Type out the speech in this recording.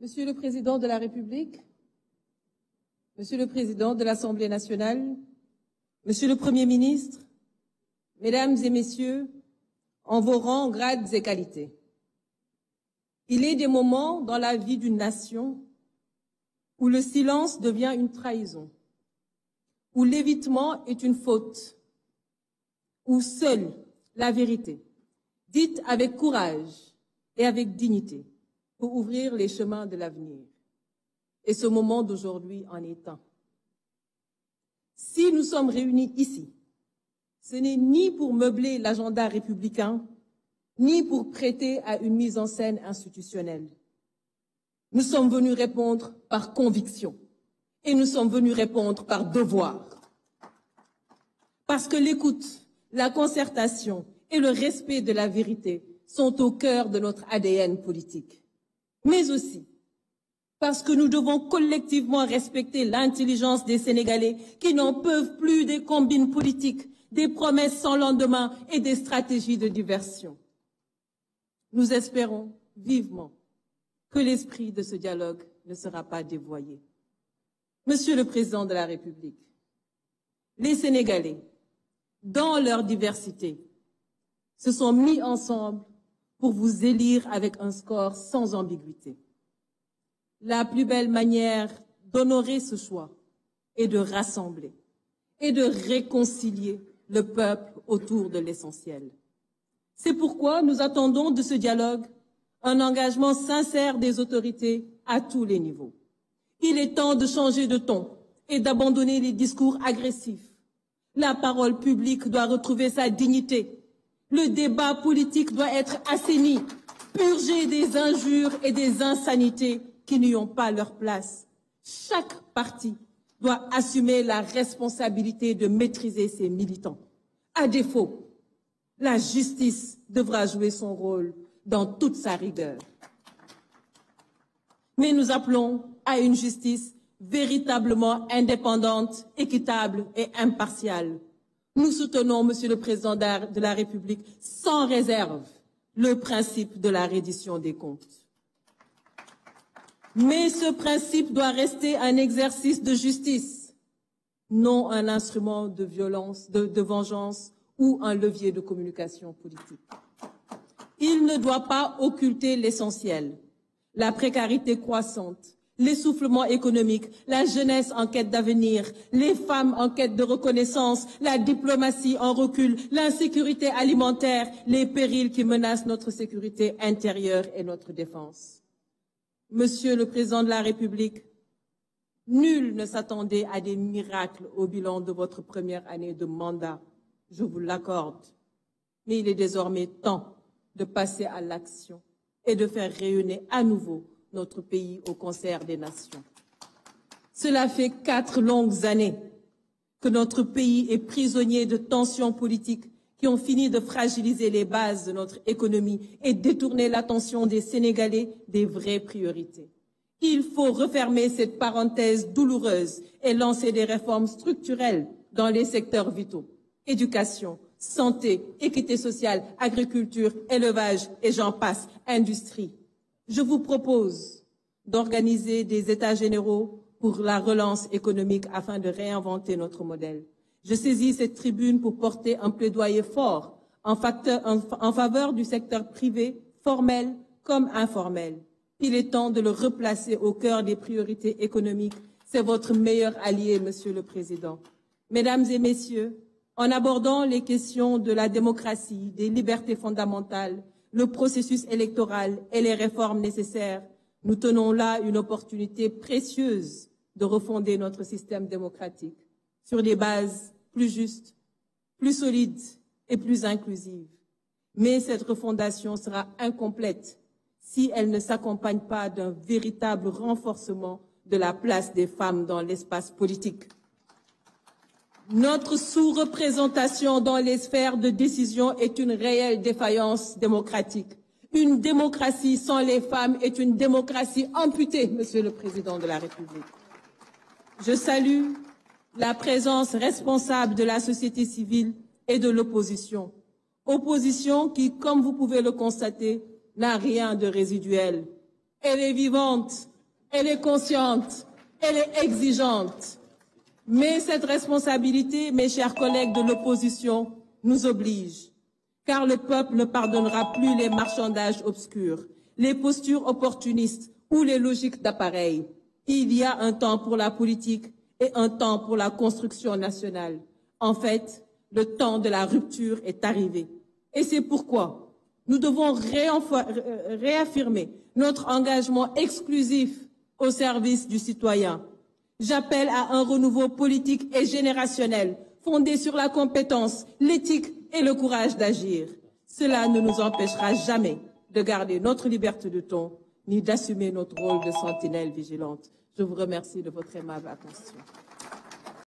Monsieur le Président de la République, Monsieur le Président de l'Assemblée nationale, Monsieur le Premier ministre, Mesdames et Messieurs, en vos rangs, grades et qualités, il est des moments dans la vie d'une nation où le silence devient une trahison, où l'évitement est une faute, où seule la vérité, dite avec courage et avec dignité, pour ouvrir les chemins de l'avenir. Et ce moment d'aujourd'hui en est un. Si nous sommes réunis ici, ce n'est ni pour meubler l'agenda républicain, ni pour prêter à une mise en scène institutionnelle. Nous sommes venus répondre par conviction et nous sommes venus répondre par devoir. Parce que l'écoute, la concertation et le respect de la vérité sont au cœur de notre ADN politique. Mais aussi parce que nous devons collectivement respecter l'intelligence des Sénégalais qui n'en peuvent plus des combines politiques, des promesses sans lendemain et des stratégies de diversion. Nous espérons vivement que l'esprit de ce dialogue ne sera pas dévoyé. Monsieur le Président de la République, les Sénégalais, dans leur diversité, se sont mis ensemble pour vous élire avec un score sans ambiguïté. La plus belle manière d'honorer ce choix est de rassembler et de réconcilier le peuple autour de l'essentiel. C'est pourquoi nous attendons de ce dialogue un engagement sincère des autorités à tous les niveaux. Il est temps de changer de ton et d'abandonner les discours agressifs. La parole publique doit retrouver sa dignité. Le débat politique doit être assaini, purgé des injures et des insanités qui n'y ont pas leur place. Chaque parti doit assumer la responsabilité de maîtriser ses militants. À défaut, la justice devra jouer son rôle dans toute sa rigueur. Mais nous appelons à une justice véritablement indépendante, équitable et impartiale. Nous soutenons, Monsieur le Président de la République, sans réserve, le principe de la reddition des comptes. Mais ce principe doit rester un exercice de justice, non un instrument de violence, de vengeance ou un levier de communication politique. Il ne doit pas occulter l'essentiel, la précarité croissante, l'essoufflement économique, la jeunesse en quête d'avenir, les femmes en quête de reconnaissance, la diplomatie en recul, l'insécurité alimentaire, les périls qui menacent notre sécurité intérieure et notre défense. Monsieur le Président de la République, nul ne s'attendait à des miracles au bilan de votre première année de mandat, je vous l'accorde. Mais il est désormais temps de passer à l'action et de faire rayonner à nouveau notre pays au concert des nations. Cela fait 4 longues années que notre pays est prisonnier de tensions politiques qui ont fini de fragiliser les bases de notre économie et détourner l'attention des Sénégalais des vraies priorités. Il faut refermer cette parenthèse douloureuse et lancer des réformes structurelles dans les secteurs vitaux, éducation, santé, équité sociale, agriculture, élevage et j'en passe, industrie. Je vous propose d'organiser des états généraux pour la relance économique afin de réinventer notre modèle. Je saisis cette tribune pour porter un plaidoyer fort en faveur du secteur privé, formel comme informel. Il est temps de le replacer au cœur des priorités économiques. C'est votre meilleur allié, Monsieur le Président. Mesdames et Messieurs, en abordant les questions de la démocratie, des libertés fondamentales, le processus électoral et les réformes nécessaires, nous tenons là une opportunité précieuse de refonder notre système démocratique sur des bases plus justes, plus solides et plus inclusives. Mais cette refondation sera incomplète si elle ne s'accompagne pas d'un véritable renforcement de la place des femmes dans l'espace politique. Notre sous-représentation dans les sphères de décision est une réelle défaillance démocratique. Une démocratie sans les femmes est une démocratie amputée, Monsieur le Président de la République. Je salue la présence responsable de la société civile et de l'opposition. Opposition qui, comme vous pouvez le constater, n'a rien de résiduel. Elle est vivante, Elle est consciente, elle est exigeante. Mais cette responsabilité, mes chers collègues de l'opposition, nous oblige. Car le peuple ne pardonnera plus les marchandages obscurs, les postures opportunistes ou les logiques d'appareil. Il y a un temps pour la politique et un temps pour la construction nationale. En fait, le temps de la rupture est arrivé. Et c'est pourquoi nous devons réaffirmer notre engagement exclusif au service du citoyen. J'appelle à un renouveau politique et générationnel, fondé sur la compétence, l'éthique et le courage d'agir. Cela ne nous empêchera jamais de garder notre liberté de ton, ni d'assumer notre rôle de sentinelle vigilante. Je vous remercie de votre aimable attention.